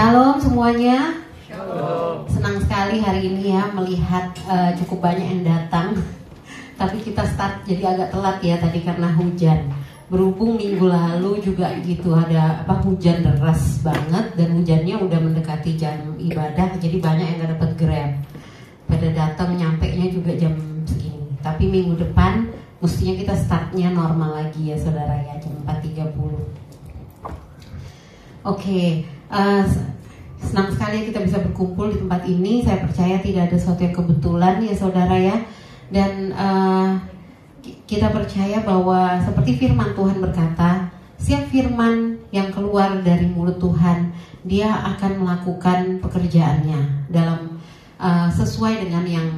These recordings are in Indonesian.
Shalom semuanya. Shalom. Senang sekali hari ini ya melihat cukup banyak yang datang. Tapi kita start jadi agak telat ya tadi karena hujan. Berhubung minggu lalu juga gitu ada hujan deras banget dan hujannya udah mendekati jam ibadah, jadi banyak yang gak dapat Grab. Pada datang nyampe nya juga jam segini. Tapi minggu depan mestinya kita startnya normal lagi ya saudara ya, jam 4.30. Oke, senang sekali kita bisa berkumpul di tempat ini. Saya percaya tidak ada sesuatu yang kebetulan ya saudara ya. Dan kita percaya bahwa seperti firman Tuhan berkata, setiap firman yang keluar dari mulut Tuhan, dia akan melakukan pekerjaannya dalam sesuai dengan yang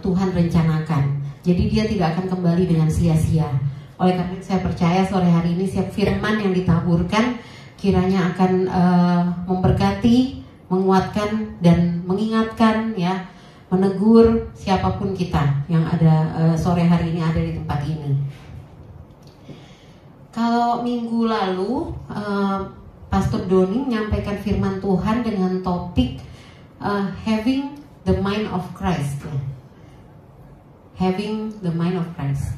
Tuhan rencanakan. Jadi dia tidak akan kembali dengan sia-sia. Oleh karena itu saya percaya sore hari ini setiap firman yang ditaburkan kiranya akan memberkati, menguatkan dan mengingatkan ya, menegur siapapun kita yang ada sore hari ini ada di tempat ini. Kalau minggu lalu Pastor Doni menyampaikan firman Tuhan dengan topik having the mind of Christ. Having the mind of Christ.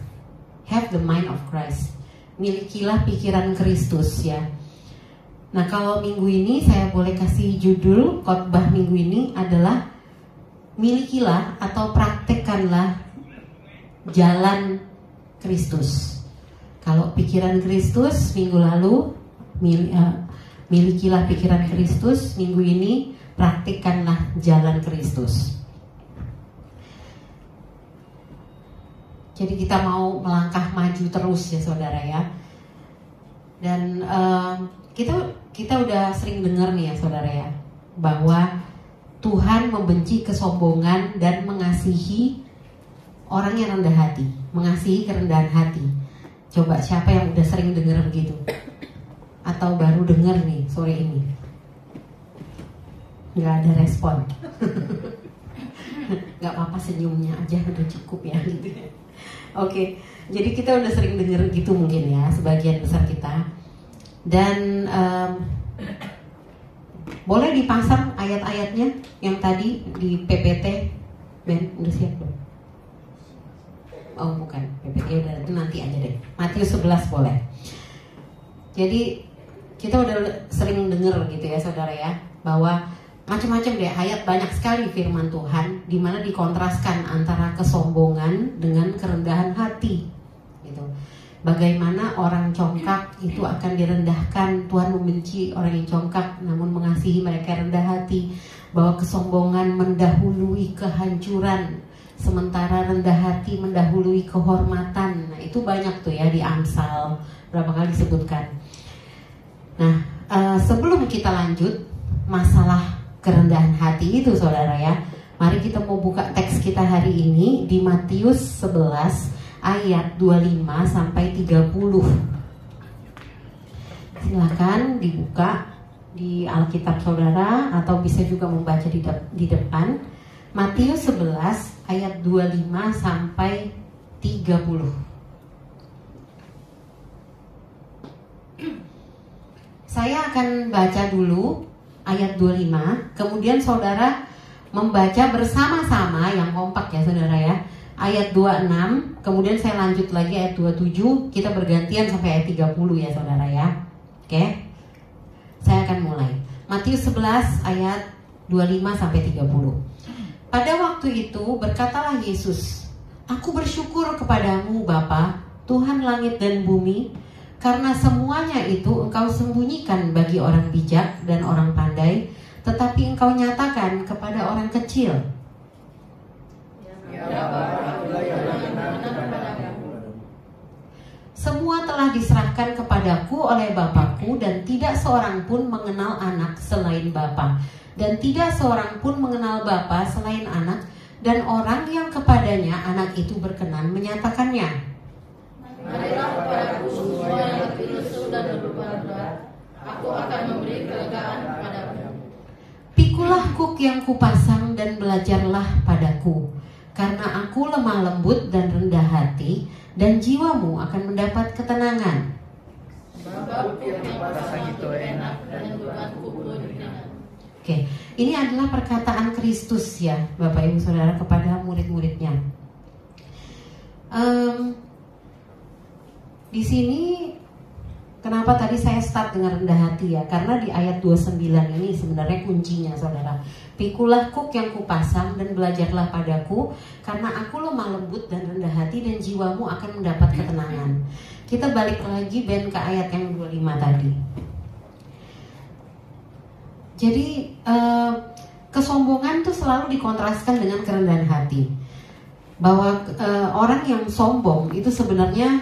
Have the mind of Christ. Milikilah pikiran Kristus ya. Nah, kalau minggu ini saya boleh kasih judul khotbah minggu ini adalah milikilah atau praktekkanlah jalan Kristus. Kalau pikiran Kristus minggu lalu, milikilah pikiran Kristus. Minggu ini praktekkanlah jalan Kristus. Jadi kita mau melangkah maju terus ya saudara ya. Dan kita udah sering dengar nih ya saudara ya, bahwa Tuhan membenci kesombongan dan mengasihi orang yang rendah hati, mengasihi kerendahan hati. Coba siapa yang udah sering dengar begitu? Atau baru dengar nih sore ini? Gak ada respon. Gak apa-apa, senyumnya aja udah cukup ya gitu. Oke, jadi kita udah sering dengar gitu mungkin ya, sebagian besar kita. Dan boleh dipasang ayat-ayatnya yang tadi di PPT. Ben, udah siap belum? Oh bukan, PPT udah, itu nanti aja deh. Matius 11 boleh. Jadi kita udah sering dengar gitu ya saudara ya, bahwa macam-macam deh ayat, banyak sekali firman Tuhan di mana dikontraskan antara kesombongan dengan kerendahan hati gitu. Bagaimana orang congkak itu akan direndahkan. Tuhan membenci orang yang congkak namun mengasihi mereka yang rendah hati. Bahwa kesombongan mendahului kehancuran, sementara rendah hati mendahului kehormatan. Nah itu banyak tuh ya di Amsal, berapa kali disebutkan. Nah sebelum kita lanjut masalah kerendahan hati itu saudara ya, mari kita mau buka teks kita hari ini di Matius 11 ayat 25 sampai 30. Silakan dibuka di Alkitab saudara atau bisa juga membaca di depan. Matius 11 ayat 25 sampai 30. Saya akan baca dulu ayat 25, kemudian saudara membaca bersama-sama yang kompak ya saudara ya. Ayat 26, kemudian saya lanjut lagi ayat 27, kita bergantian sampai ayat 30 ya saudara ya. Oke. Saya akan mulai. Matius 11 ayat 25 sampai 30. Pada waktu itu berkatalah Yesus, "Aku bersyukur kepadamu Bapa, Tuhan langit dan bumi, karena semuanya itu Engkau sembunyikan bagi orang bijak dan orang pandai, tetapi Engkau nyatakan kepada orang kecil." Semua telah diserahkan kepadaku oleh Bapakku, dan tidak seorang pun mengenal anak selain Bapa, dan tidak seorang pun mengenal Bapa selain anak, dan orang yang kepadanya anak itu berkenan menyatakannya. Marilah kepadaku semua yang letih lesu dan berbeban berat, aku akan memberi kelegaan kepadamu. Pikulah kuk yang kupasang dan belajarlah padaku, karena aku lemah lembut dan rendah hati, dan jiwamu akan mendapat ketenangan. Sebab kuk yang kupasang itu enak dan bebanku pun ringan. Oke, ini adalah perkataan Kristus ya, Bapak Ibu Saudara, kepada murid-muridnya. Di sini kenapa tadi saya start dengan rendah hati ya? Karena di ayat 29 ini sebenarnya kuncinya, Saudara. Pikulah kuk yang kupasang dan belajarlah padaku, karena aku lemah lembut dan rendah hati, dan jiwamu akan mendapat ketenangan. Kita balik lagi Ben ke ayat yang 25 tadi. Jadi kesombongan tuh selalu dikontraskan dengan kerendahan hati. Bahwa orang yang sombong itu sebenarnya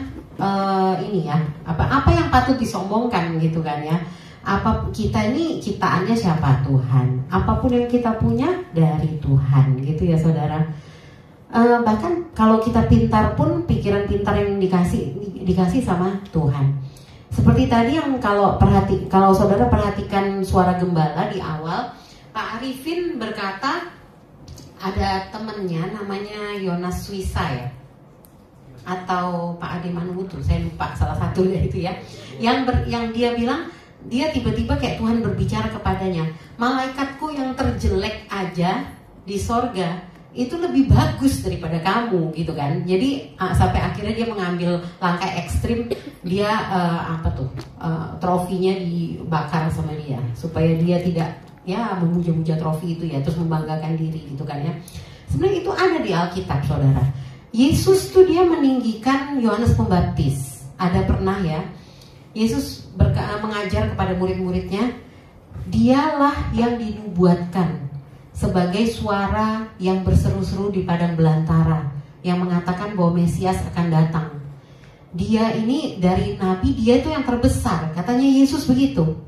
ini ya, apa yang patut disombongkan gitu kan ya. Apa kita ini ciptaannya siapa? Tuhan. Apapun yang kita punya dari Tuhan gitu ya saudara. Bahkan kalau kita pintar pun pikiran pintar yang dikasih sama Tuhan. Seperti tadi yang kalau saudara perhatikan suara gembala di awal, Pak Arifin berkata ada temennya namanya Yonas Swisa ya, atau Pak Ade Manuhutu, saya lupa salah satu dari itu ya, yang dia bilang dia tiba-tiba kayak Tuhan berbicara kepadanya, malaikatku yang terjelek aja di sorga itu lebih bagus daripada kamu gitu kan. Jadi sampai akhirnya dia mengambil langkah ekstrim, dia trofinya dibakar sama dia supaya dia tidak ya memuja-muja trofi itu ya, terus membanggakan diri gitu kan ya. Sebenarnya itu ada di Alkitab saudara. Yesus tuh dia meninggikan Yohanes Pembaptis. Ada pernah ya Yesus mengajar kepada murid-muridnya, dialah yang dinubuatkan sebagai suara yang berseru-seru di padang belantara, yang mengatakan bahwa Mesias akan datang. Dia ini dari nabi, dia itu yang terbesar, katanya Yesus begitu.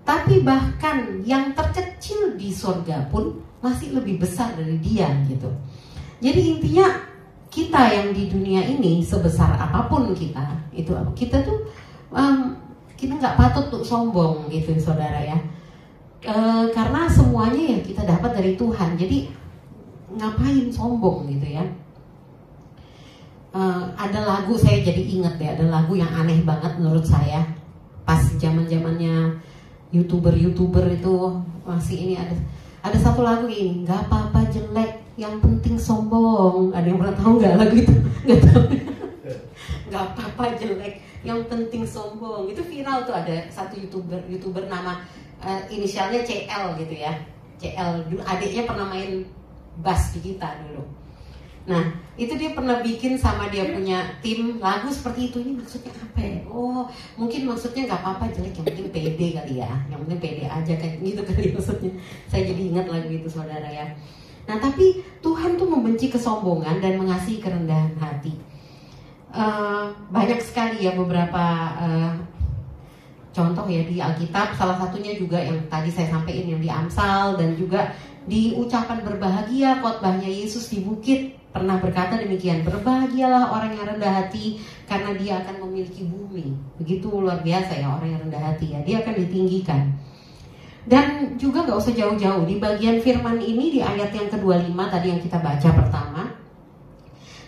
Tapi bahkan yang terkecil di surga pun masih lebih besar dari dia gitu. Jadi intinya kita yang di dunia ini sebesar apapun kita tuh kita nggak patut untuk sombong gitu saudara ya. Karena semuanya ya kita dapat dari Tuhan. Jadi ngapain sombong gitu ya. Ada lagu saya jadi ingat ya, ada lagu yang aneh banget menurut saya. Pas zaman-zamannya YouTuber itu masih ini ada satu lagu ini, nggak apa-apa jelek, yang penting sombong. Ada yang pernah tahu nggak lagu itu? Nggak tahu. Nggak apa-apa jelek, yang penting sombong. Itu viral tuh, ada satu YouTuber nama inisialnya CL gitu ya. CL, adiknya pernah main bass di kita dulu. Nah, itu dia pernah bikin sama dia punya tim lagu seperti itu. Ini maksudnya apa ya? Oh, mungkin maksudnya nggak apa-apa jelek, yang penting pede kali ya. Yang penting pede aja kayak gitu kali maksudnya. Saya jadi ingat lagu itu saudara ya. Nah, tapi Tuhan tuh membenci kesombongan dan mengasihi kerendahan hati. Banyak sekali ya beberapa contoh ya di Alkitab. Salah satunya juga yang tadi saya sampaikan yang di Amsal, dan juga di ucapan berbahagia, khotbahnya Yesus di bukit pernah berkata demikian, berbahagialah orang yang rendah hati karena dia akan memiliki bumi. Begitu luar biasa ya orang yang rendah hati ya, dia akan ditinggikan. Dan juga gak usah jauh-jauh, di bagian firman ini di ayat yang ke-25 tadi yang kita baca pertama,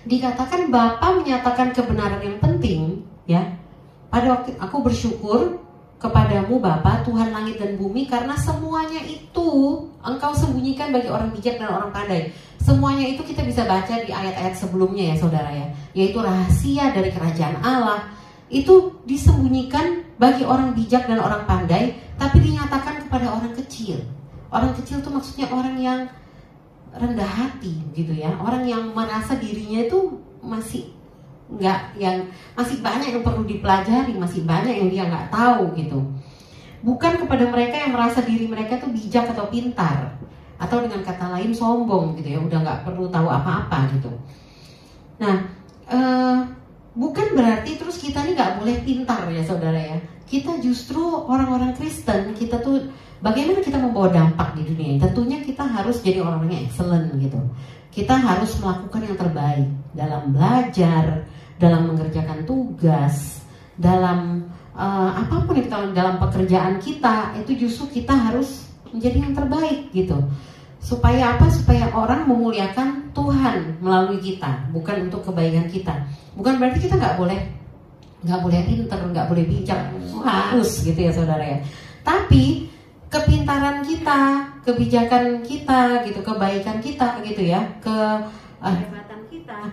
dikatakan Bapa menyatakan kebenaran yang penting ya. Pada waktu aku bersyukur kepadamu Bapa, Tuhan langit dan bumi, karena semuanya itu Engkau sembunyikan bagi orang bijak dan orang pandai. Semuanya itu kita bisa baca di ayat-ayat sebelumnya ya saudara ya, yaitu rahasia dari kerajaan Allah itu disembunyikan bagi orang bijak dan orang pandai, tapi dinyatakan kepada orang kecil. Orang kecil itu maksudnya orang yang rendah hati gitu ya, orang yang merasa dirinya itu masih masih banyak yang perlu dipelajari, masih banyak yang dia nggak tahu gitu. Bukan kepada mereka yang merasa diri mereka tuh bijak atau pintar, atau dengan kata lain sombong gitu ya, udah nggak perlu tahu apa-apa gitu. Nah, bukan berarti terus kita ini nggak boleh pintar ya saudara ya. Kita justru orang-orang Kristen, kita tuh bagaimana kita membawa dampak di dunia ini? Tentunya kita harus jadi orang-orang yang excellent gitu. Kita harus melakukan yang terbaik dalam belajar, dalam mengerjakan tugas, dalam apapun itu, dalam pekerjaan kita, itu justru kita harus menjadi yang terbaik gitu. Supaya apa? Supaya orang memuliakan Tuhan melalui kita, bukan untuk kebaikan kita. Bukan berarti kita nggak boleh pintar, nggak boleh bijak, harus gitu ya saudara ya. Tapi kepintaran kita, kebijakan kita gitu, kebaikan kita gitu ya, kehebatan kita.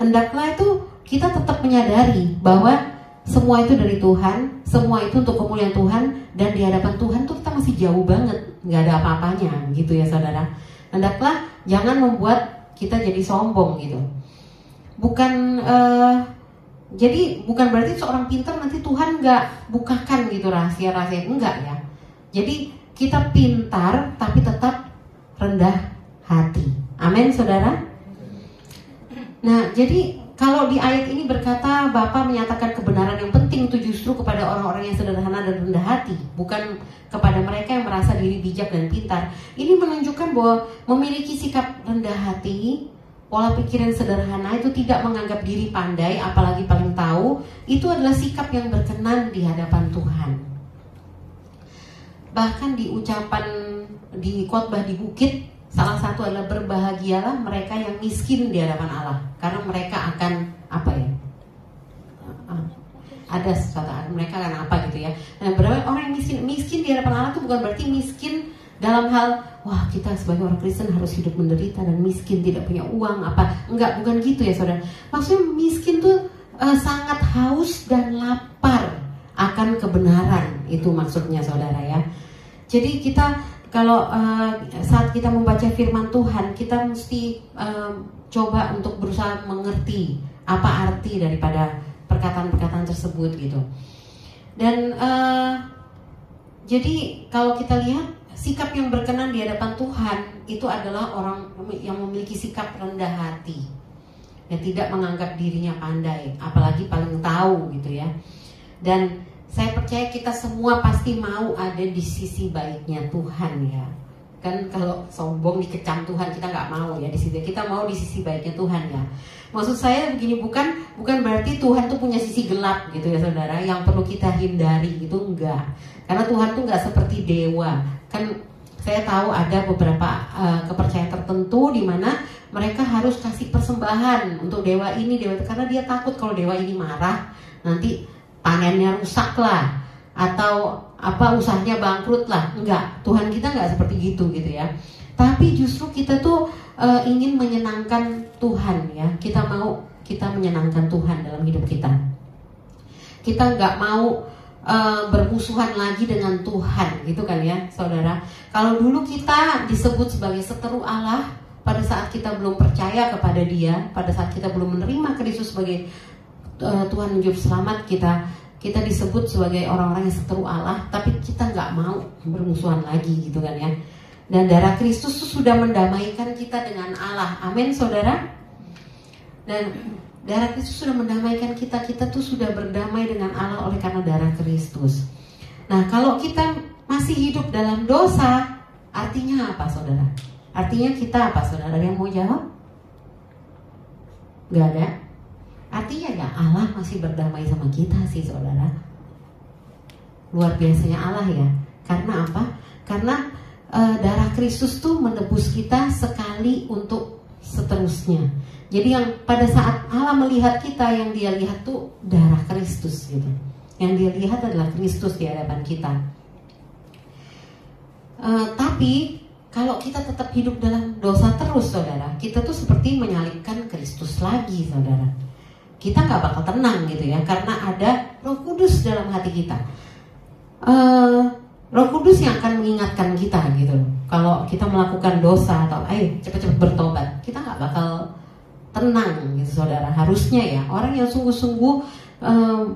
Hendaklah itu kita tetap menyadari bahwa semua itu dari Tuhan, semua itu untuk kemuliaan Tuhan, dan di hadapan Tuhan tuh kita masih jauh banget, nggak ada apa-apanya gitu ya saudara. Hendaklah jangan membuat kita jadi sombong gitu. Jadi bukan berarti seorang pintar nanti Tuhan nggak bukakan gitu rahasia-rahasia, enggak ya. Jadi kita pintar tapi tetap rendah hati. Amin saudara. Nah jadi kalau di ayat ini berkata Bapa menyatakan kebenaran yang penting itu justru kepada orang-orang yang sederhana dan rendah hati, bukan kepada mereka yang merasa diri bijak dan pintar. Ini menunjukkan bahwa memiliki sikap rendah hati, pola pikir yang sederhana, itu tidak menganggap diri pandai, apalagi paling tahu, itu adalah sikap yang berkenan di hadapan Tuhan. Bahkan di ucapan di khotbah di bukit, salah satu adalah berbahagialah mereka yang miskin di hadapan Allah, karena mereka akan ada sesuatu, mereka akan apa gitu ya. Nah, berapa orang yang miskin di hadapan Allah itu bukan berarti miskin dalam hal wah kita sebagai orang Kristen harus hidup menderita dan miskin tidak punya uang apa, enggak, bukan gitu ya saudara. Maksudnya miskin tuh sangat haus dan lapar akan kebenaran, itu maksudnya saudara ya. Jadi kita kalau saat kita membaca firman Tuhan, kita mesti coba untuk berusaha mengerti apa arti daripada perkataan-perkataan tersebut gitu. Dan jadi kalau kita lihat sikap yang berkenan di hadapan Tuhan itu adalah orang yang memiliki sikap rendah hati, yang tidak menganggap dirinya pandai, apalagi paling tahu gitu ya. Dan saya percaya kita semua pasti mau ada di sisi baiknya Tuhan ya. Kan kalau sombong dikecam Tuhan kita nggak mau ya di situ. Kita mau di sisi baiknya Tuhan ya. Maksud saya begini, bukan berarti Tuhan tuh punya sisi gelap gitu ya saudara, yang perlu kita hindari gitu, enggak. Karena Tuhan tuh nggak seperti dewa. Kan saya tahu ada beberapa kepercayaan tertentu di mana mereka harus kasih persembahan untuk dewa ini, dewa itu, karena dia takut kalau dewa ini marah nanti panennya rusak lah, atau apa usahanya bangkrut lah. Enggak, Tuhan kita enggak seperti gitu ya. Tapi justru kita tuh ingin menyenangkan Tuhan ya. Kita menyenangkan Tuhan dalam hidup kita. Kita enggak mau bermusuhan lagi dengan Tuhan gitu kan ya saudara. Kalau dulu kita disebut sebagai seteru Allah pada saat kita belum percaya kepada Dia, pada saat kita belum menerima Kristus sebagai Tuhan dan Juru Selamat kita disebut sebagai orang-orang yang seteru Allah, tapi kita nggak mau bermusuhan lagi gitu kan ya. Dan darah Kristus sudah mendamaikan kita dengan Allah, amin saudara. Dan darah Kristus sudah mendamaikan kita tuh sudah berdamai dengan Allah oleh karena darah Kristus. Nah kalau kita masih hidup dalam dosa, artinya apa saudara? Artinya kita apa saudara? Ada yang mau jawab? Gak ada? Artinya ya Allah masih berdamai sama kita sih saudara. Luar biasanya Allah ya. Karena apa? Karena darah Kristus tuh menebus kita sekali untuk seterusnya. Jadi yang pada saat Allah melihat kita, yang Dia lihat tuh darah Kristus gitu. Yang Dia lihat adalah Kristus di hadapan kita. Tapi kalau kita tetap hidup dalam dosa terus saudara, kita tuh seperti menyalibkan Kristus lagi saudara. Kita gak bakal tenang gitu ya, karena ada Roh Kudus dalam hati kita. Roh Kudus yang akan mengingatkan kita gitu. Kalau kita melakukan dosa atau ayo cepat-cepat bertobat, kita gak bakal tenang gitu saudara. Harusnya ya orang yang sungguh-sungguh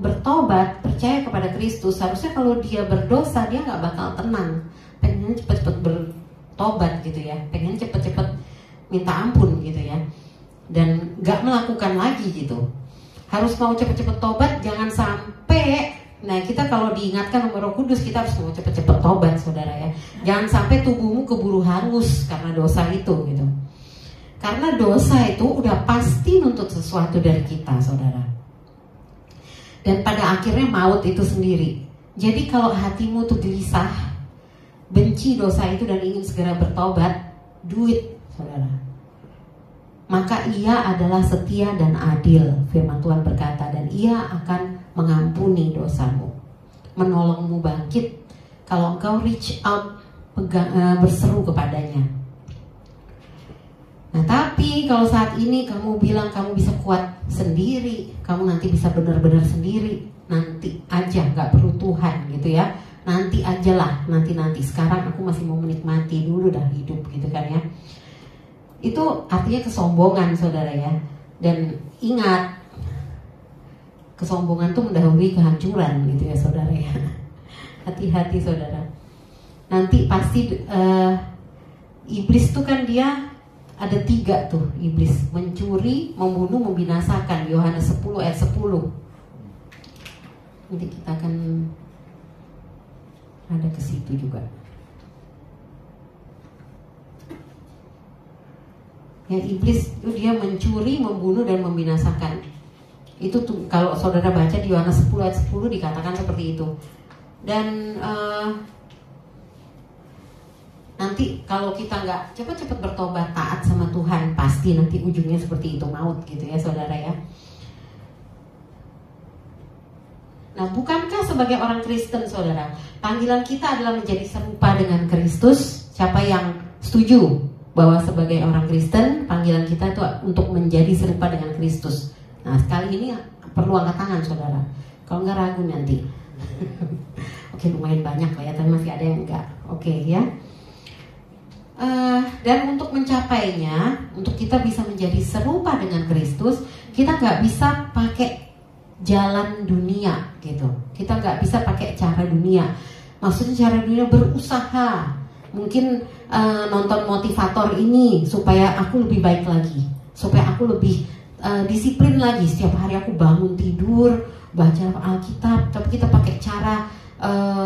bertobat, percaya kepada Kristus, harusnya kalau dia berdosa dia gak bakal tenang, pengen cepat-cepat bertobat gitu ya, pengen cepat-cepat minta ampun gitu ya, dan gak melakukan lagi gitu. Harus mau cepet-cepet tobat, jangan sampai. Nah kita kalau diingatkan sama Roh Kudus, kita harus mau cepet-cepet tobat saudara ya. Jangan sampai tubuhmu keburu hangus karena dosa itu gitu. Karena dosa itu udah pasti nuntut sesuatu dari kita saudara. Dan pada akhirnya maut itu sendiri. Jadi kalau hatimu tuh gelisah, benci dosa itu dan ingin segera bertobat, do it saudara. Maka Ia adalah setia dan adil, firman Tuhan berkata, dan Ia akan mengampuni dosamu, menolongmu bangkit. Kalau engkau reach out berseru kepadanya. Nah, tapi kalau saat ini kamu bilang kamu bisa kuat sendiri, kamu nanti bisa benar-benar sendiri, nanti aja, nggak perlu Tuhan gitu ya. Nanti aja lah, nanti. Sekarang aku masih mau menikmati dulu dah hidup gitu kan ya. Itu artinya kesombongan, saudara ya. Dan ingat, kesombongan itu mendahului kehancuran gitu ya, saudara ya. Hati-hati, saudara. Nanti pasti iblis tuh kan dia ada 3 tuh iblis: mencuri, membunuh, membinasakan. Yohanes 10 ayat 10. Nanti kita akan ada ke situ juga. Ya, iblis itu dia mencuri, membunuh, dan membinasakan. Itu tuh kalau saudara baca di Yohanes 10 ayat 10 dikatakan seperti itu. Dan nanti kalau kita nggak cepat-cepat bertobat taat sama Tuhan, pasti nanti ujungnya seperti itu, maut gitu ya, saudara ya. Nah, bukankah sebagai orang Kristen, saudara, panggilan kita adalah menjadi serupa dengan Kristus? Siapa yang setuju bahwa sebagai orang Kristen panggilan kita itu untuk menjadi serupa dengan Kristus? Nah, sekali ini perlu angkat tangan, saudara. Kalau nggak ragu nanti. Oke, lumayan banyak lah ya, tapi masih ada yang enggak. Oke ya. Dan untuk mencapainya, untuk kita bisa menjadi serupa dengan Kristus, kita nggak bisa pakai jalan dunia gitu. Kita nggak bisa pakai cara dunia. Maksudnya cara dunia berusaha. Mungkin nonton motivator ini supaya aku lebih baik lagi, supaya aku lebih disiplin lagi. Setiap hari aku bangun tidur, baca Alkitab, tapi kita pakai cara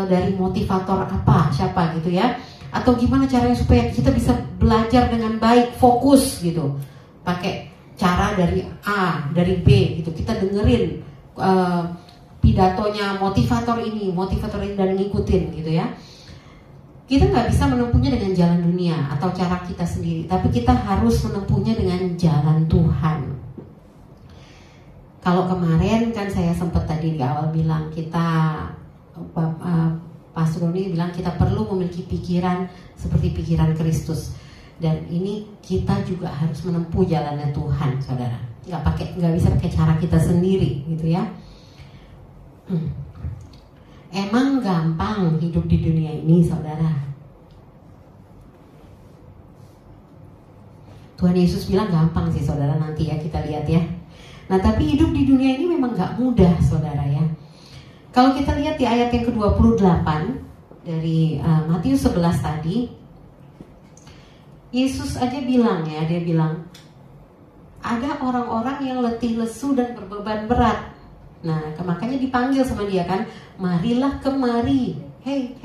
dari motivator siapa gitu ya. Atau gimana caranya supaya kita bisa belajar dengan baik, fokus gitu. Pakai cara dari A, dari B gitu. Kita dengerin pidatonya motivator ini dan ngikutin gitu ya. Kita nggak bisa menempuhnya dengan jalan dunia atau cara kita sendiri, tapi kita harus menempuhnya dengan jalan Tuhan. Kalau kemarin kan saya sempat tadi di awal bilang Pastor Roni bilang kita perlu memiliki pikiran seperti pikiran Kristus, dan ini kita juga harus menempuh jalannya Tuhan, saudara. Nggak bisa pakai cara kita sendiri, gitu ya. Emang gampang hidup di dunia ini, saudara? Tuhan Yesus bilang gampang sih, saudara. Nanti ya kita lihat ya. Nah, tapi hidup di dunia ini memang nggak mudah, saudara ya. Kalau kita lihat di ayat yang ke-28 dari Matius 11 tadi, Yesus aja bilang ya, dia bilang ada orang-orang yang letih lesu dan berbeban berat. Nah, makanya dipanggil sama dia kan, marilah kemari, hey,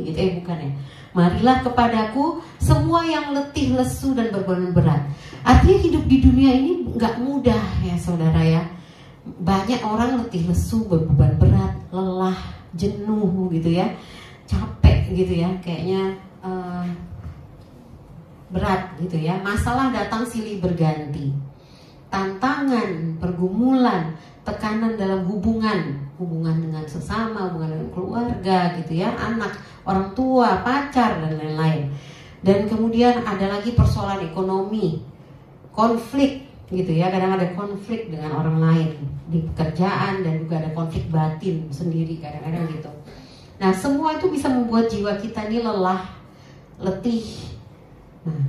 gitu bukan ya, marilah kepadaku semua yang letih lesu dan berbeban berat. Artinya hidup di dunia ini nggak mudah ya, saudara ya. Banyak orang letih lesu, berbeban berat, lelah, jenuh gitu ya, capek gitu ya, kayaknya berat gitu ya. Masalah datang silih berganti, tantangan, pergumulan, tekanan dalam hubungan dengan sesama, hubungan dengan keluarga gitu ya, anak, orang tua, pacar dan lain-lain. Dan kemudian ada lagi persoalan ekonomi, konflik gitu ya, kadang ada konflik dengan orang lain di pekerjaan, dan juga ada konflik batin sendiri kadang-kadang gitu. Nah, semua itu bisa membuat jiwa kita ini lelah, letih. Nah,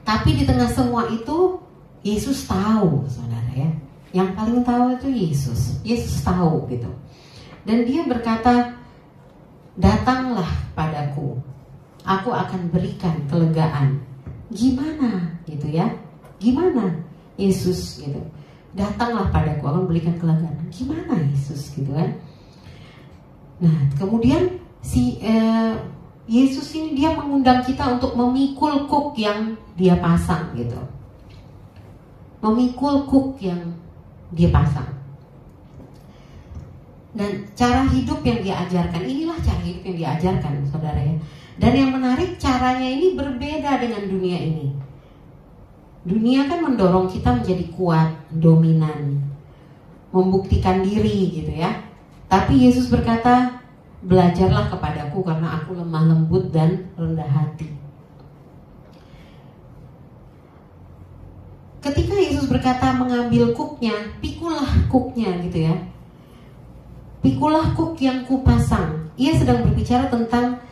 tapi di tengah semua itu Yesus tahu, saudara ya. Yang paling tahu itu Yesus. Yesus tahu gitu. Dan dia berkata, datanglah padaku, aku akan berikan kelegaan. Gimana gitu ya? Gimana Yesus gitu? Datanglah padaku, aku akan berikan kelegaan. Gimana Yesus gitu kan? Nah, kemudian si Yesus ini dia mengundang kita untuk memikul kuk yang dia pasang gitu. Memikul kuk yang dia pasang. Dan cara hidup yang dia ajarkan, inilah cara hidup yang dia ajarkan, saudara ya. Dan yang menarik, caranya ini berbeda dengan dunia ini. Dunia kan mendorong kita menjadi kuat, dominan, membuktikan diri gitu ya. Tapi Yesus berkata, belajarlah kepadaku karena aku lemah lembut dan rendah hati. Ketika Yesus berkata mengambil kuknya, pikulah kuknya gitu ya. Pikulah kuk yang kupasang. Ia sedang berbicara tentang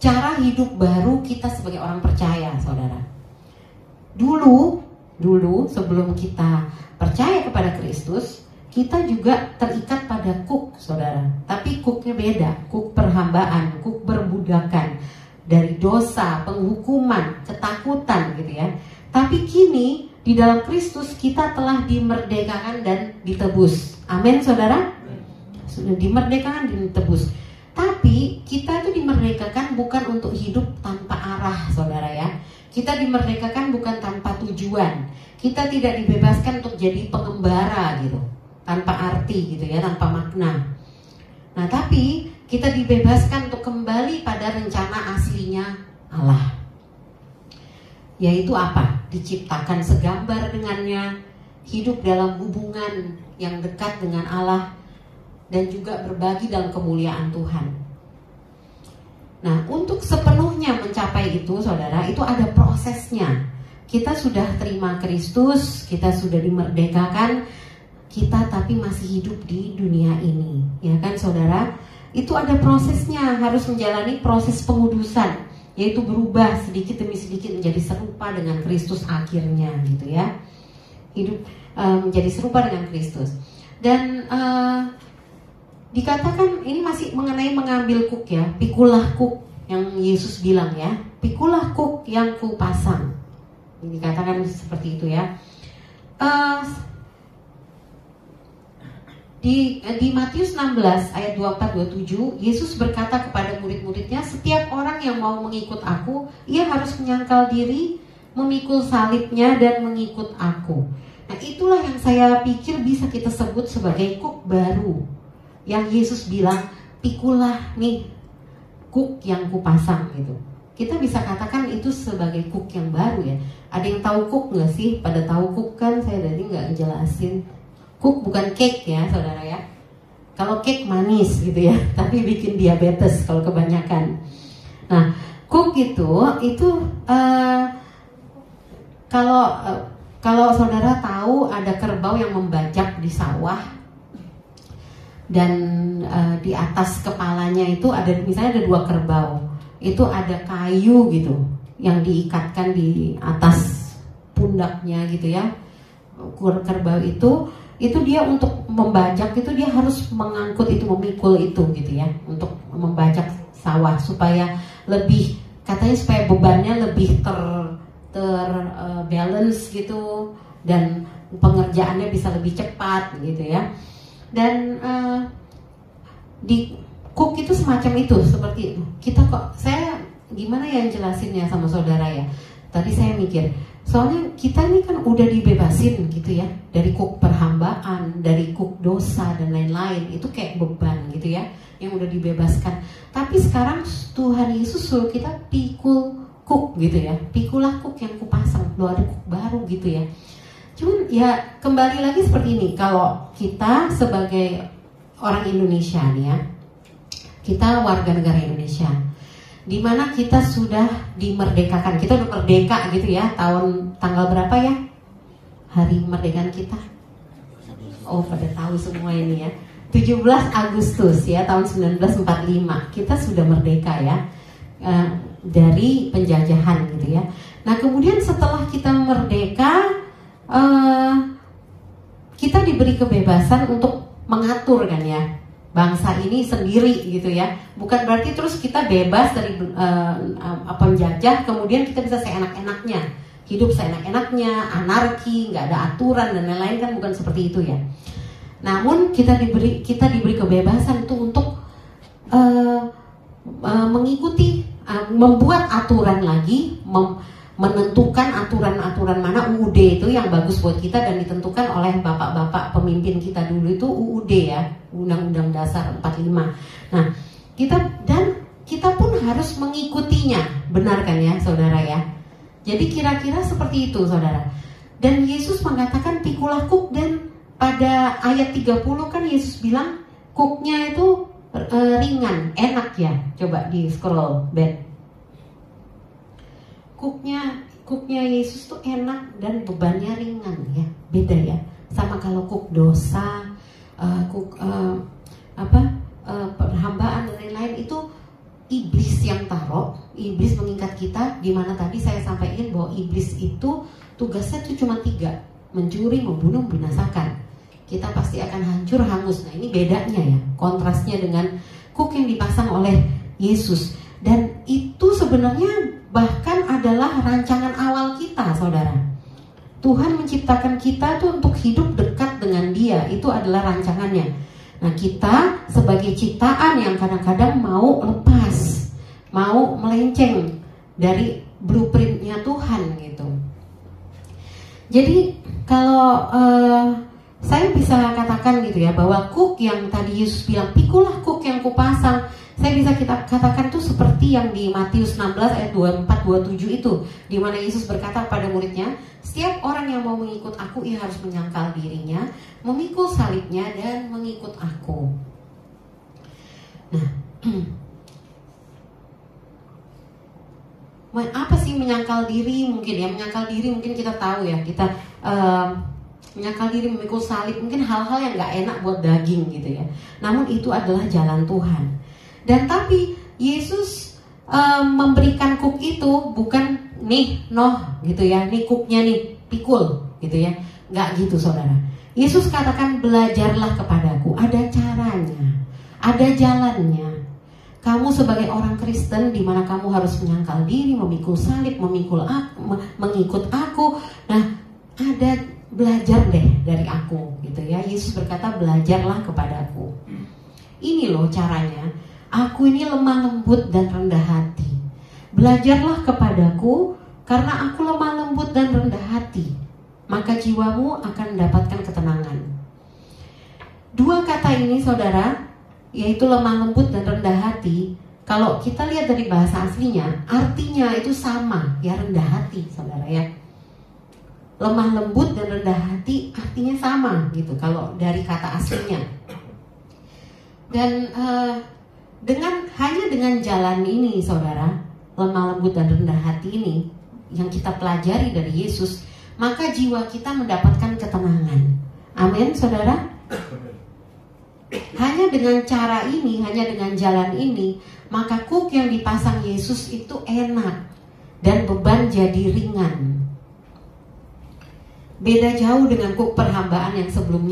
cara hidup baru kita sebagai orang percaya, saudara. Dulu sebelum kita percaya kepada Kristus, kita juga terikat pada kuk, saudara. Tapi kuknya beda, kuk perhambaan, kuk berbudakan, dari dosa, penghukuman, ketakutan gitu ya. Tapi kini di dalam Kristus kita telah dimerdekakan dan ditebus. Amin, saudara. Sudah dimerdekakan dan ditebus. Tapi kita itu dimerdekakan bukan untuk hidup tanpa arah, saudara ya. Kita dimerdekakan bukan tanpa tujuan. Kita tidak dibebaskan untuk jadi pengembara gitu, tanpa arti gitu ya, tanpa makna. Nah, tapi kita dibebaskan untuk kembali pada rencana aslinya Allah. Yaitu apa? Diciptakan segambar dengannya, hidup dalam hubungan yang dekat dengan Allah, dan juga berbagi dalam kemuliaan Tuhan. Nah, untuk sepenuhnya mencapai itu, saudara, itu ada prosesnya. Kita sudah terima Kristus, kita sudah dimerdekakan, kita tapi masih hidup di dunia ini, ya kan, saudara? Itu ada prosesnya, harus menjalani proses pengudusan, yaitu berubah sedikit demi sedikit menjadi serupa dengan Kristus akhirnya, gitu ya. Hidup menjadi serupa dengan Kristus. Dan dikatakan ini masih mengenai mengambil kuk ya, pikulah kuk yang Yesus bilang ya, pikulah kuk yang kupasang. Dikatakan seperti itu ya. Di Matius 16 ayat 24-27, Yesus berkata kepada murid-muridnya, setiap orang yang mau mengikut aku, ia harus menyangkal diri, memikul salibnya dan mengikut aku. Nah, itulah yang saya pikir bisa kita sebut sebagai kuk baru. Yang Yesus bilang, pikulah nih kuk yang kupasang gitu. Kita bisa katakan itu sebagai kuk yang baru ya. Ada yang tahu kuk nggak sih? Pada tahu kuk kan? Saya tadi nggak ngejelasin. Kuk bukan cake ya, saudara ya. Kalau cake manis gitu ya, tapi bikin diabetes kalau kebanyakan. Nah, kuk itu kalau saudara tahu ada kerbau yang membajak di sawah. Dan di atas kepalanya itu ada, misalnya ada 2 kerbau, itu ada kayu gitu yang diikatkan di atas pundaknya gitu ya. Kerbau itu dia untuk membajak itu dia harus mengangkut itu, memikul itu gitu ya, untuk membajak sawah supaya lebih, katanya supaya bebannya lebih balance gitu, dan pengerjaannya bisa lebih cepat gitu ya. Dan di kuk itu semacam itu, seperti itu. Kita kok, saya gimana ya jelasinnya sama saudara ya. Tadi saya mikir, soalnya kita ini kan udah dibebasin gitu ya, dari kuk perhambaan, dari kuk dosa dan lain-lain. Itu kayak beban gitu ya, yang udah dibebaskan. Tapi sekarang Tuhan Yesus suruh kita pikul kuk gitu ya. Pikulah kuk yang kupasang, lo ada kuk baru gitu ya. Cuman ya kembali lagi seperti ini, kalau kita sebagai orang Indonesia nih ya, kita warga negara Indonesia, dimana kita sudah dimerdekakan, kita udah merdeka gitu ya, tanggal berapa ya hari kemerdekaan kita? Oh, pada tahu semua ini ya, 17 Agustus ya tahun 1945 kita sudah merdeka ya, dari penjajahan gitu ya. Nah, kemudian setelah kita merdeka, kita diberi kebebasan untuk mengatur kan ya bangsa ini sendiri gitu ya. Bukan berarti terus kita bebas dari penjajah, kemudian kita bisa seenak-enaknya hidup, seenak-enaknya, anarki, nggak ada aturan dan lain-lain, kan bukan seperti itu ya. Namun kita diberi kebebasan itu untuk mengikuti, membuat aturan lagi, menentukan aturan-aturan mana UUD itu yang bagus buat kita, dan ditentukan oleh bapak-bapak pemimpin kita dulu itu UUD ya, Undang-Undang Dasar 45. Nah, kita pun harus mengikutinya, benar kan ya saudara ya. Jadi kira-kira seperti itu saudara. Dan Yesus mengatakan pikulah kuk, dan pada ayat 30 kan Yesus bilang kuknya itu ringan, enak ya. Coba di scroll, Ben. Cooknya Yesus tuh enak dan bebannya ringan ya. Beda ya. Sama kalau cook dosa, perhambaan dan lain-lain, itu iblis yang taruh. Iblis mengikat kita, di mana tadi saya sampaikan bahwa iblis itu tugasnya tuh cuma 3, mencuri, membunuh, membinasakan. Kita pasti akan hancur, hangus. Nah ini bedanya ya, kontrasnya dengan cook yang dipasang oleh Yesus. Dan itu sebenarnya bahkan adalah rancangan awal kita, saudara. Tuhan menciptakan kita tuh untuk hidup dekat dengan Dia. Itu adalah rancangannya. Nah kita sebagai ciptaan yang kadang-kadang mau lepas, mau melenceng dari blueprintnya Tuhan gitu. Jadi kalau saya bisa katakan gitu ya, bahwa cook yang tadi Yesus bilang, pikulah cook yang kupasang, saya bisa kita katakan tuh seperti yang di Matius 16 ayat 24-27 itu, di mana Yesus berkata kepada muridnya, setiap orang yang mau mengikut aku, ia harus menyangkal dirinya, memikul salibnya, dan mengikut aku. Nah, apa sih menyangkal diri? Mungkin ya, menyangkal diri mungkin kita tahu ya, kita menyangkal diri, memikul salib, mungkin hal-hal yang gak enak buat daging gitu ya. Namun itu adalah jalan Tuhan. Dan tapi Yesus memberikan cook itu bukan nih gitu ya, nih cooknya nih, pikul gitu ya. Gak gitu saudara. Yesus katakan belajarlah kepadaku, ada caranya, ada jalannya. Kamu sebagai orang Kristen, di mana kamu harus menyangkal diri, memikul salib, mengikut aku. Nah, ada belajar deh dari aku gitu ya. Yesus berkata belajarlah kepadaku. Ini loh caranya. Aku ini lemah lembut dan rendah hati. Belajarlah kepadaku, karena aku lemah lembut dan rendah hati, maka jiwamu akan mendapatkan ketenangan. 2 kata ini saudara, yaitu lemah lembut dan rendah hati, kalau kita lihat dari bahasa aslinya, artinya itu sama ya, rendah hati saudara ya. Lemah lembut dan rendah hati artinya sama gitu kalau dari kata aslinya. Dan hanya dengan jalan ini saudara, lemah lembut dan rendah hati ini yang kita pelajari dari Yesus, maka jiwa kita mendapatkan ketenangan. Amin saudara. Hanya dengan cara ini, hanya dengan jalan ini, maka cook yang dipasang Yesus itu enak dan beban jadi ringan. Beda jauh dengan cook perhambaan yang sebelum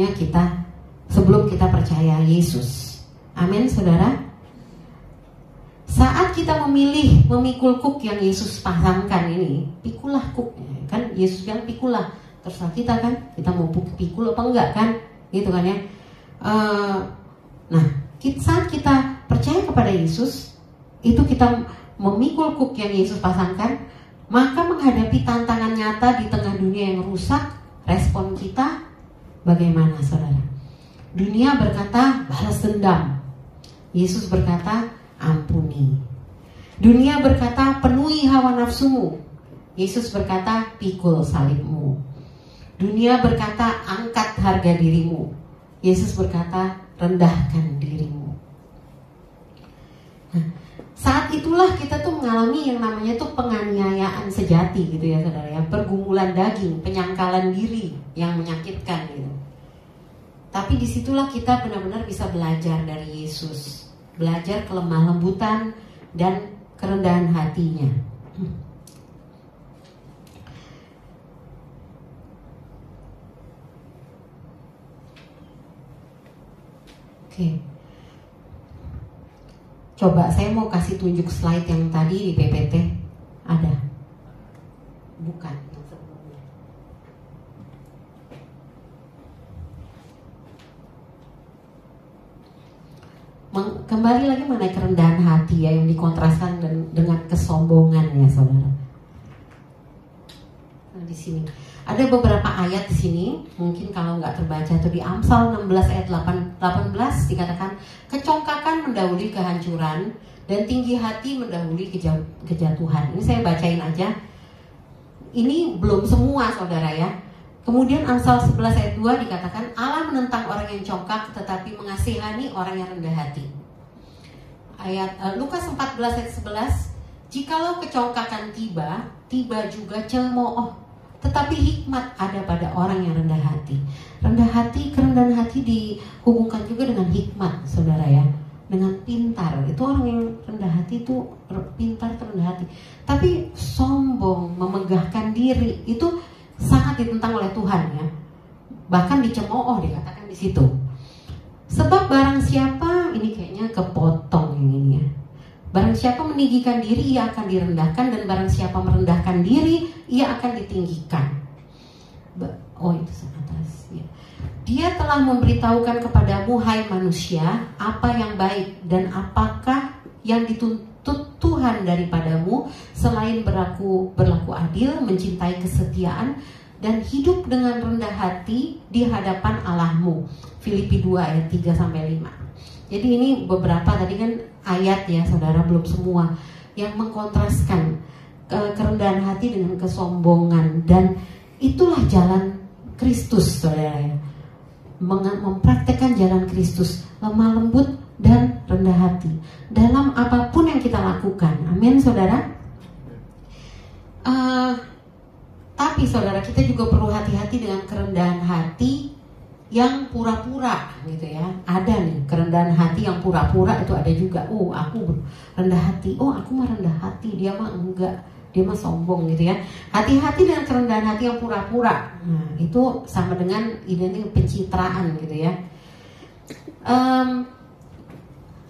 kita percaya Yesus. Amin saudara. Saat kita memilih memikul cook yang Yesus pasangkan ini, pikulah cooknya. Kan Yesus bilang pikulah, terserah kita kan, kita mau pikul apa enggak kan, gitu kan ya. Nah, saat kita percaya kepada Yesus, itu kita memikul cook yang Yesus pasangkan, maka menghadapi tantangan nyata di tengah dunia yang rusak, respon kita bagaimana saudara? Dunia berkata balas dendam, Yesus berkata ampuni. Dunia berkata penuhi hawa nafsumu, Yesus berkata pikul salibmu. Dunia berkata angkat harga dirimu, Yesus berkata rendahkan dirimu. Nah, saat itulah kita tuh mengalami yang namanya tuh penganiayaan sejati gitu ya saudara ya, pergumulan daging, penyangkalan diri yang menyakitkan gitu. Tapi disitulah kita benar-benar bisa belajar dari Yesus, belajar kelemah lembutan dan kerendahan hatinya. Oke. Coba saya mau kasih tunjuk slide yang tadi di PPT. Ada? Bukan, yang sebelumnya. Kembali lagi mengenai kerendahan hati ya, yang dikontraskan dengan kesombongan ya saudara. Nah, di sini ada beberapa ayat di sini, mungkin kalau nggak terbaca tuh di Amsal 16 ayat 18 dikatakan kecongkakan mendahului kehancuran dan tinggi hati mendahului kejatuhan. Ini saya bacain aja. Ini belum semua saudara ya. Kemudian Amsal 11 ayat 2 dikatakan Allah menentang orang yang congkak tetapi mengasihani orang yang rendah hati. Lukas 14 ayat 11, jikalau kecongkakan tiba juga cemooh, tetapi hikmat ada pada orang yang rendah hati. Kerendahan hati dihubungkan juga dengan hikmat, saudara ya, dengan pintar. Itu orang yang rendah hati itu pintar, rendah hati. Tapi sombong, memegahkan diri itu sangat ditentang oleh Tuhan ya. Bahkan dicemooh dikatakan di situ. Sebab barang siapa, ini kayaknya kepotong yang ini ya. Barang siapa meninggikan diri, ia akan direndahkan, dan barang siapa merendahkan diri, ia akan ditinggikan. Oh, itu atas ya. Dia telah memberitahukan kepadamu, hai manusia, apa yang baik dan apakah yang dituntut Tuhan daripadamu, selain berlaku adil, mencintai kesetiaan, dan hidup dengan rendah hati di hadapan Allahmu. Filipi 2 ayat 3-5. Jadi ini beberapa tadi kan ayat ya saudara, belum semua, yang mengkontraskan kerendahan hati dengan kesombongan. Dan itulah jalan Kristus, saudara ya, mempraktekkan jalan Kristus, lemah lembut dan rendah hati dalam apapun yang kita lakukan. Amin, saudara. Tapi saudara, kita juga perlu hati-hati dengan kerendahan hati yang pura-pura gitu ya. Ada nih kerendahan hati yang pura-pura, itu ada juga. Oh, aku rendah hati. Oh, aku mah rendah hati, dia mah enggak, dia mah sombong gitu ya. Hati-hati dengan kerendahan hati yang pura-pura. Nah, itu sama dengan identik pencitraan gitu ya.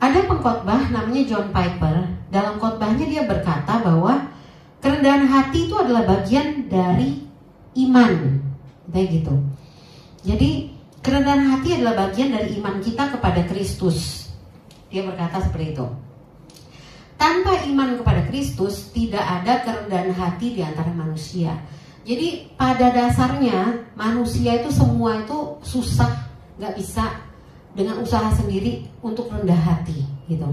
Ada pengkhotbah namanya John Piper. Dalam khotbahnya dia berkata bahwa kerendahan hati itu adalah bagian dari iman, kayak gitu. Jadi kerendahan hati adalah bagian dari iman kita kepada Kristus. Dia berkata seperti itu. Tanpa iman kepada Kristus, tidak ada kerendahan hati di antara manusia. Jadi pada dasarnya manusia itu semua itu susah, nggak bisa dengan usaha sendiri untuk rendah hati, gitu.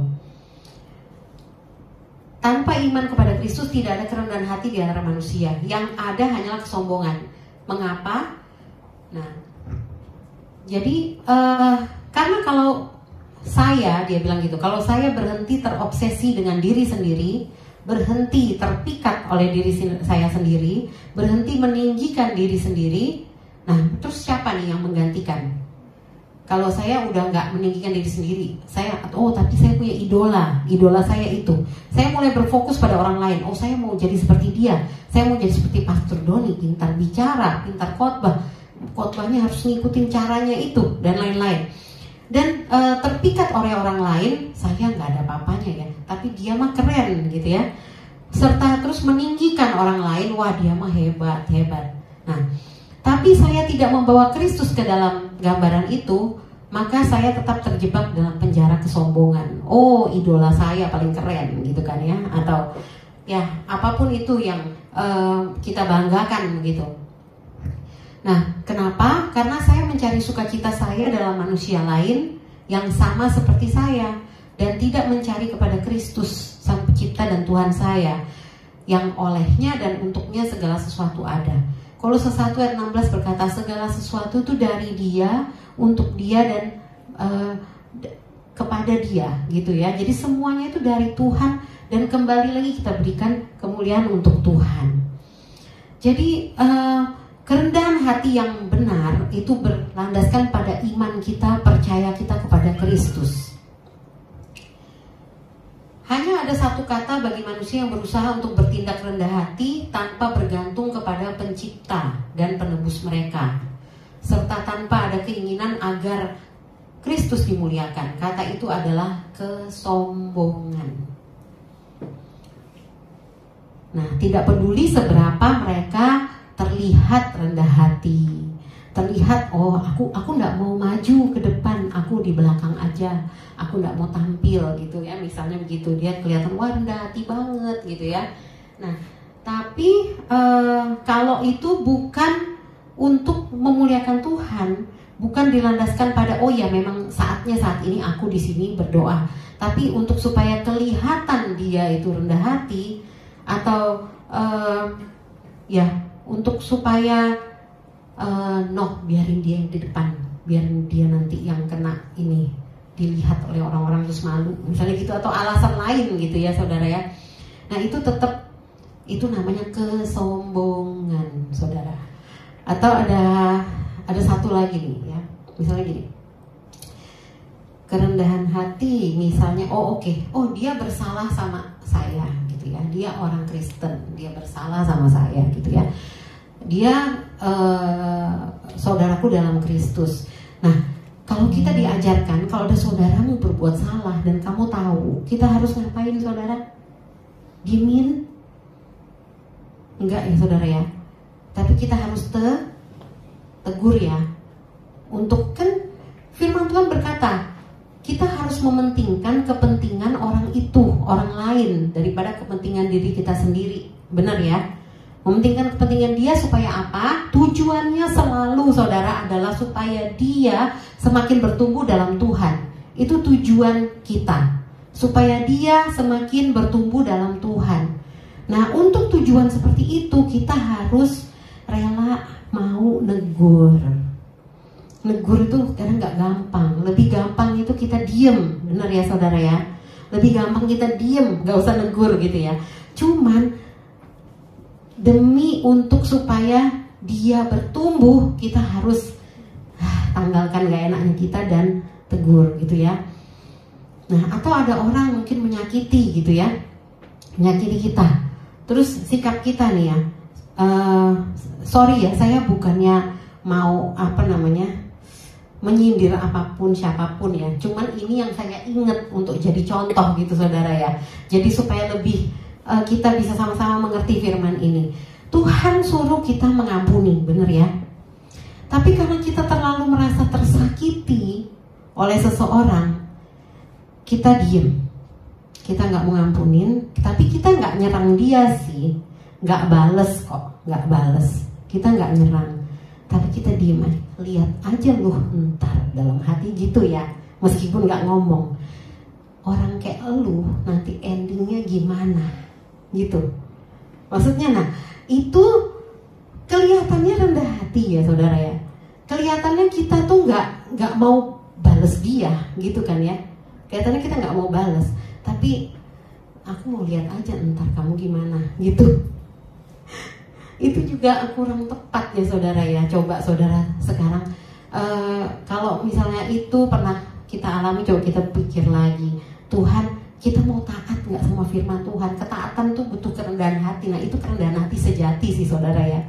Tanpa iman kepada Kristus tidak ada kerendahan hati di antara manusia. Yang ada hanyalah kesombongan. Mengapa? Nah, jadi karena kalau dia bilang gitu, kalau saya berhenti terobsesi dengan diri sendiri, berhenti terpikat oleh diri saya sendiri, berhenti meninggikan diri sendiri, nah terus siapa nih yang menggantikan? Kalau saya udah nggak meninggikan diri sendiri, tapi saya punya idola saya itu. Saya mulai berfokus pada orang lain. Oh, saya mau jadi seperti dia. Saya mau jadi seperti Pastor Doni, pintar bicara, pintar khotbahnya harus ngikutin caranya itu dan lain-lain. Dan terpikat oleh orang lain, saya nggak ada apa-apanya ya. Tapi dia mah keren gitu ya. Serta terus meninggikan orang lain, wah dia mah hebat. Nah, tapi saya tidak membawa Kristus ke dalam gambaran itu, maka saya tetap terjebak dalam penjara kesombongan. Oh, idola saya paling keren gitu kan ya, atau ya apapun itu yang kita banggakan gitu. Nah, kenapa? Karena saya mencari sukacita saya dalam manusia lain yang sama seperti saya, dan tidak mencari kepada Kristus, Sang Pencipta dan Tuhan saya, yang olehnya dan untuknya segala sesuatu ada. Kolose 1 ayat 16 berkata, segala sesuatu itu dari Dia, untuk Dia, dan kepada Dia gitu ya. Jadi semuanya itu dari Tuhan, dan kembali lagi kita berikan kemuliaan untuk Tuhan. Jadi kerendahan hati yang benar itu berlandaskan pada iman kita, percaya kita kepada Kristus. Hanya ada satu kata bagi manusia yang berusaha untuk bertindak rendah hati tanpa bergantung kepada Pencipta dan Penebus mereka, serta tanpa ada keinginan agar Kristus dimuliakan. Kata itu adalah kesombongan. Nah, tidak peduli seberapa mereka terlihat rendah hati, terlihat aku nggak mau maju ke depan, aku di belakang aja, aku nggak mau tampil gitu ya, misalnya begitu, dia kelihatan wah rendah hati banget gitu ya. Nah, tapi kalau itu bukan untuk memuliakan Tuhan, bukan dilandaskan pada oh ya memang saatnya saat ini aku di sini berdoa, tapi untuk supaya kelihatan dia itu rendah hati, atau untuk supaya biarin dia yang di depan, biarin dia nanti yang kena ini, dilihat oleh orang-orang terus malu, misalnya gitu, atau alasan lain gitu ya saudara ya. Nah itu tetap, itu namanya kesombongan saudara. Atau ada satu lagi nih ya, misalnya gini, kerendahan hati misalnya, oh dia bersalah sama saya gitu ya, dia orang Kristen, dia bersalah sama saya gitu ya, dia saudaraku dalam Kristus. Nah kalau kita diajarkan, kalau ada saudaramu berbuat salah dan kamu tahu, kita harus ngapain saudara? Diemin? Enggak ya saudara ya, tapi kita harus tegur ya. Untuk, kan firman Tuhan berkata, kita harus mementingkan kepentingan orang itu, orang lain, daripada kepentingan diri kita sendiri. Benar ya? Mementingkan kepentingan dia supaya apa? Tujuannya selalu saudara adalah supaya dia semakin bertumbuh dalam Tuhan. Itu tujuan kita, supaya dia semakin bertumbuh dalam Tuhan. Nah untuk tujuan seperti itu kita harus rela mau negur. Negur itu kadang gak gampang. Lebih gampang itu kita diem. Benar ya saudara ya? Lebih gampang kita diem, gak usah negur gitu ya. Cuman demi untuk supaya dia bertumbuh, kita harus tanggalkan gak enaknya kita dan tegur gitu ya. Nah atau ada orang mungkin menyakiti gitu ya, menyakiti kita, terus sikap kita nih ya, sorry ya, saya bukannya mau menyindir apapun siapapun ya, cuman ini yang saya ingat untuk jadi contoh gitu saudara ya. Jadi supaya lebih kita bisa sama-sama mengerti firman ini. Tuhan suruh kita mengampuni, bener ya. Tapi karena kita terlalu merasa tersakiti oleh seseorang, kita diem, kita nggak mau ngampunin, tapi kita nggak nyerang dia sih, nggak bales kok, nggak bales, kita nggak nyerang. Tapi kita diem aja, lihat aja lu ntar dalam hati gitu ya, meskipun gak ngomong. Orang kayak lu nanti endingnya gimana gitu. Maksudnya nah itu kelihatannya rendah hati ya saudara ya. Kelihatannya kita tuh gak mau bales dia gitu kan ya. Kelihatannya kita gak mau bales, tapi aku mau lihat aja ntar kamu gimana gitu. Itu juga kurang tepat ya saudara ya. Coba saudara sekarang kalau misalnya itu pernah kita alami, coba kita pikir lagi, Tuhan kita mau taat nggak sama firman Tuhan? Ketaatan tuh butuh kerendahan hati. Nah itu kerendahan hati sejati sih saudara ya.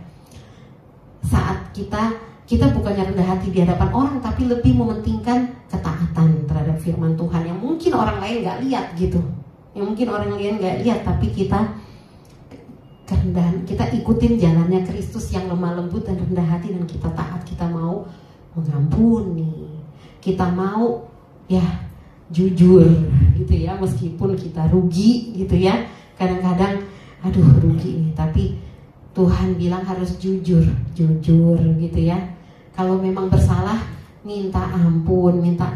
Saat kita bukannya rendah hati di hadapan orang, tapi lebih mementingkan ketaatan terhadap firman Tuhan yang mungkin orang lain nggak lihat gitu, yang mungkin orang lain nggak lihat, tapi kita kerendahan, kita ikutin jalannya Kristus yang lemah lembut dan rendah hati, dan kita taat, kita mau mengampuni, kita mau ya jujur gitu ya, meskipun kita rugi gitu ya. Kadang-kadang aduh rugi nih, tapi Tuhan bilang harus jujur gitu ya. Kalau memang bersalah minta ampun, minta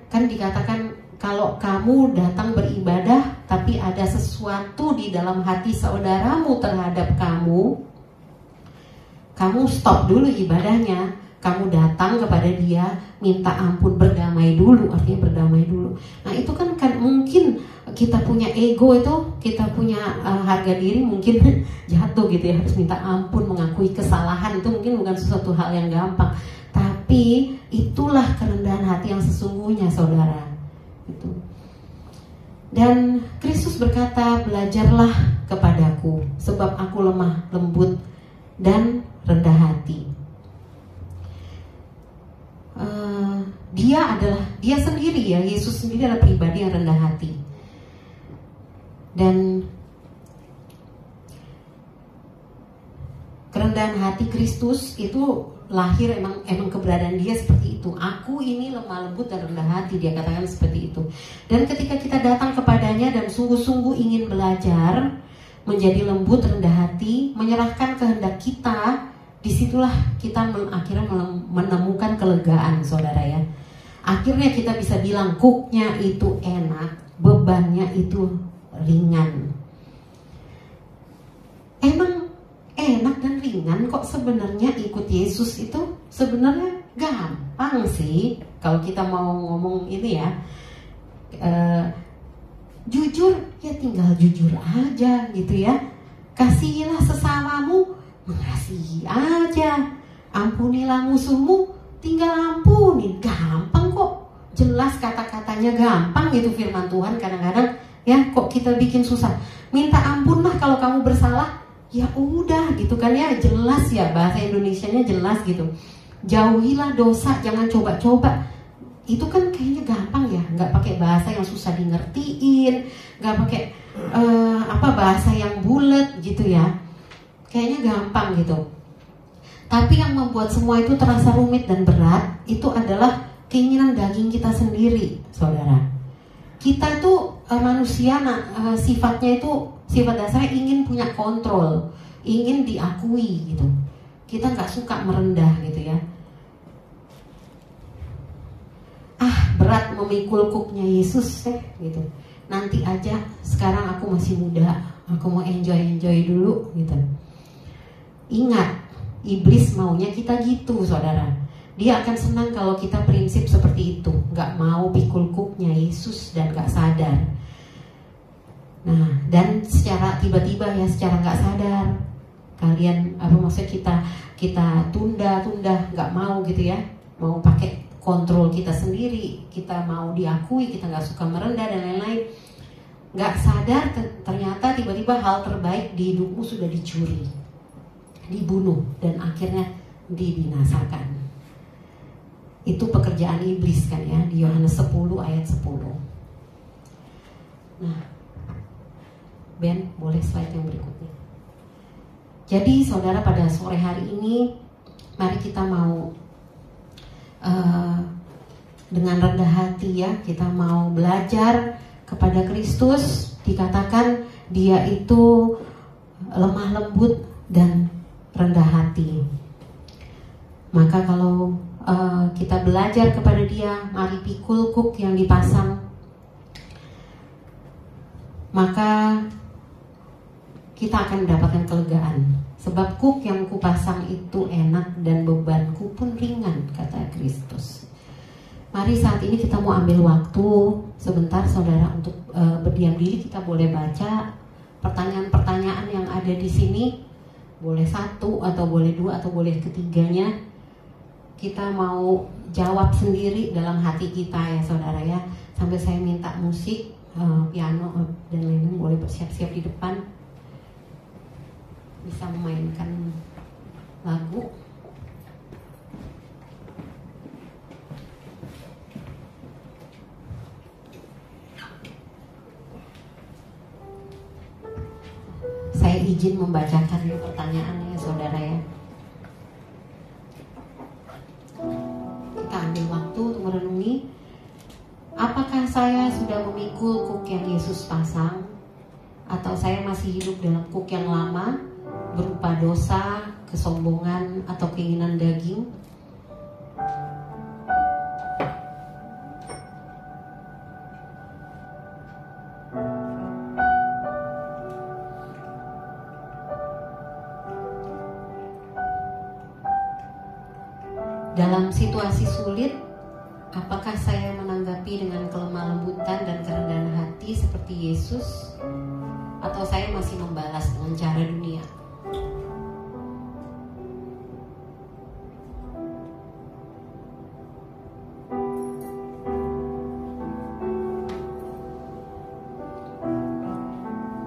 kan dikatakan kalau kamu datang beribadah tapi ada sesuatu di dalam hati saudaramu terhadap kamu stop dulu ibadahnya, kamu datang kepada dia, minta ampun, berdamai dulu, artinya berdamai dulu. Nah itu kan mungkin kita punya ego itu, kita punya harga diri mungkin jatuh gitu ya, harus minta ampun, mengakui kesalahan, itu mungkin bukan sesuatu hal yang gampang. Tapi itulah kerendahan hati yang sesungguhnya saudara. Gitu. Dan Kristus berkata, belajarlah kepadaku sebab aku lemah lembut dan rendah hati. Dia sendiri ya, Yesus sendiri adalah pribadi yang rendah hati. Dan kerendahan hati Kristus itu lahir, emang keberadaan dia seperti itu. Aku ini lemah lembut dan rendah hati, dia katakan seperti itu. Dan ketika kita datang kepadanya dan sungguh-sungguh ingin belajar menjadi lembut, rendah hati, menyerahkan kehendak kita, disitulah kita akhirnya menemukan kelegaan saudara ya. Akhirnya kita bisa bilang cooknya itu enak, bebannya itu ringan. Emang enak dan ringan kok sebenarnya ikut Yesus itu sebenarnya gampang sih. Kalau kita mau ngomong ini ya, jujur ya tinggal jujur aja gitu ya. Kasihilah sesamamu, mengasihi aja. Ampunilah musuhmu, tinggal ampunin. Gampang kok, jelas kata-katanya gampang gitu firman Tuhan. Kadang-kadang ya kok kita bikin susah. Minta ampun mah kalau kamu bersalah, ya udah gitu kan ya, jelas ya, bahasa Indonesianya jelas gitu. Jauhilah dosa, jangan coba-coba. Itu kan kayaknya gampang ya, nggak pakai bahasa yang susah di ngertiin, nggak pakai bahasa yang bulat gitu ya. Kayaknya gampang gitu. Tapi yang membuat semua itu terasa rumit dan berat itu adalah keinginan daging kita sendiri, saudara. Kita tuh manusia, sifatnya itu, sifat dasarnya ingin punya kontrol, ingin diakui gitu. Kita nggak suka merendah gitu ya. Berat memikul kuknya Yesus gitu. Nanti aja, sekarang aku masih muda, aku mau enjoy dulu gitu. Ingat, iblis maunya kita gitu, saudara. Dia akan senang kalau kita prinsip seperti itu, nggak mau pikul kuknya Yesus dan nggak sadar. Nah, dan secara tiba-tiba ya, secara nggak sadar, kalian maksudnya kita tunda, nggak mau gitu ya, mau pakai kontrol kita sendiri, kita mau diakui, kita nggak suka merendah dan lain-lain. Nggak sadar ternyata tiba-tiba hal terbaik di hidupmu sudah dicuri, dibunuh, dan akhirnya dibinasakan. Itu pekerjaan iblis kan ya, di Yohanes 10 ayat 10. Nah, Ben, boleh slide yang berikutnya. Jadi saudara, pada sore hari ini mari kita mau dengan rendah hati ya, kita mau belajar kepada Kristus. Dikatakan dia itu lemah lembut dan rendah hati. Maka kalau kita belajar kepada dia, mari pikul kuk yang dipasang, maka kita akan mendapatkan kelegaan. Sebab kuk yang kupasang itu enak dan bebanku pun ringan, kata Kristus. Mari saat ini kita mau ambil waktu sebentar saudara untuk berdiam diri. Kita boleh baca pertanyaan-pertanyaan yang ada di sini. Boleh satu atau boleh dua atau boleh ketiganya. Kita mau jawab sendiri dalam hati kita ya saudara ya. Sambil saya minta musik, piano dan lain-lain boleh bersiap-siap di depan. Bisa memainkan lagu. Saya izin membacakan pertanyaannya saudara ya. Kita ambil waktu untuk merenungi. Apakah saya sudah memikul kuk yang Yesus pasang? Atau saya masih hidup dalam kuk yang lama, berupa dosa, kesombongan, atau keinginan daging? Dalam situasi sulit, apakah saya menanggapi dengan kelemah lembutan dan kerendahan hati seperti Yesus? Atau saya masih membalas dengan cara dunia?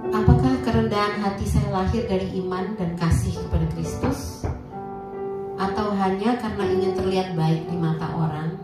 Apakah kerendahan hati saya lahir dari iman dan kasih kepada Kristus? Atau hanya karena ingin terlihat baik di mata orang?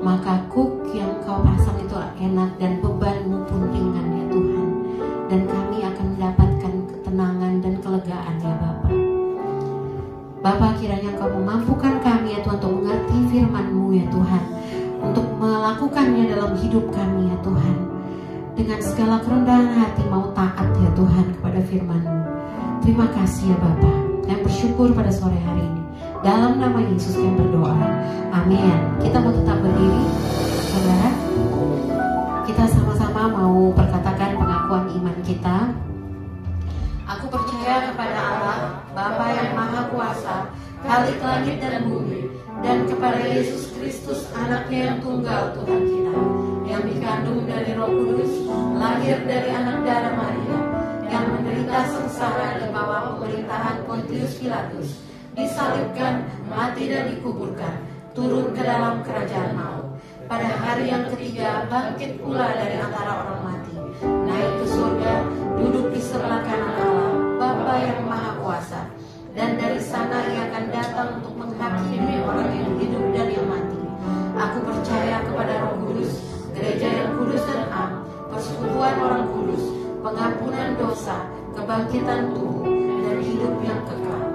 maka kuk yang Kau pasang itu enak dan bebanmu pun ringan ya Tuhan. Dan kami akan mendapatkan ketenangan dan kelegaan ya Bapa. Bapa, kiranya Engkau memampukan kami ya Tuhan untuk mengerti firman-Mu ya Tuhan, untuk melakukannya dalam hidup kami ya Tuhan. Dengan segala kerendahan hati mau taat ya Tuhan kepada firman-Mu. Terima kasih ya Bapa. Dan bersyukur pada sore hari ini. Dalam nama Yesus kami berdoa. Amin. Kita mau tetap berdiri, saudara. Kita sama-sama mau perkatakan pengakuan iman kita. Aku percaya kepada Allah, Bapa yang Maha Kuasa, Khalik langit dan bumi, dan kepada Yesus Kristus, Anaknya yang tunggal Tuhan kita, yang dikandung dari Roh Kudus, lahir dari anak darah Maria, yang menderita sengsara di bawah pemerintahan Pontius Pilatus, disalibkan, mati dan dikuburkan, turun ke dalam kerajaan maut. Pada hari yang ketiga bangkit pula dari antara orang mati, naik ke surga, duduk di sebelah kanan Allah, Bapa yang Maha Kuasa. Dan dari sana Ia akan datang untuk menghakimi orang yang hidup dan yang mati. Aku percaya kepada Roh Kudus, gereja yang kudus dan am, persekutuan orang kudus, pengampunan dosa, kebangkitan tubuh, dan hidup yang kekal.